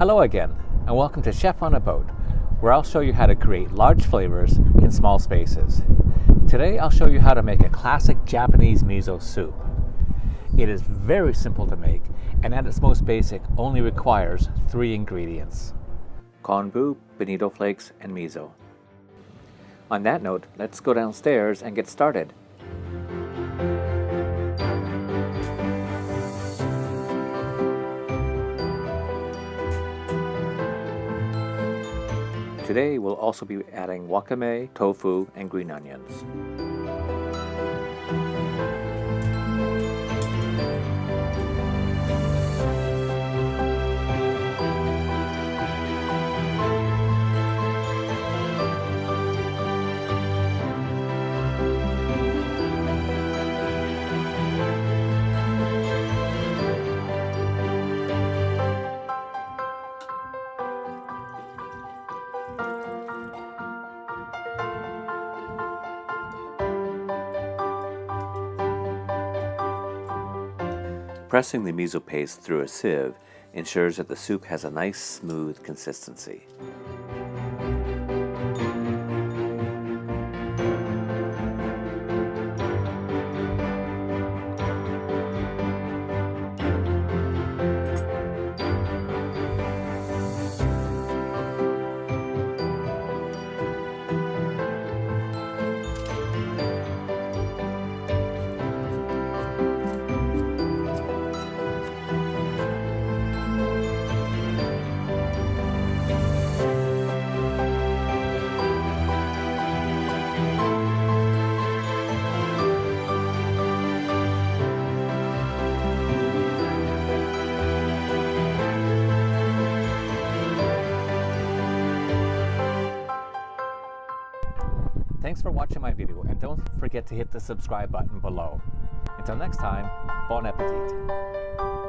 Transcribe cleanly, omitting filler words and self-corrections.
Hello again, and welcome to Chef on a Boat, where I'll show you how to create large flavors in small spaces. Today I'll show you how to make a classic Japanese miso soup. It is very simple to make, and at its most basic only requires 3 ingredients: Konbu, Bonito flakes, and miso. On that note, let's go downstairs and get started. Today we'll also be adding wakame, tofu, and green onions. Pressing the miso paste through a sieve ensures that the soup has a nice, smooth consistency. Thanks for watching my video, and don't forget to hit the subscribe button below. Until next time, bon appetit!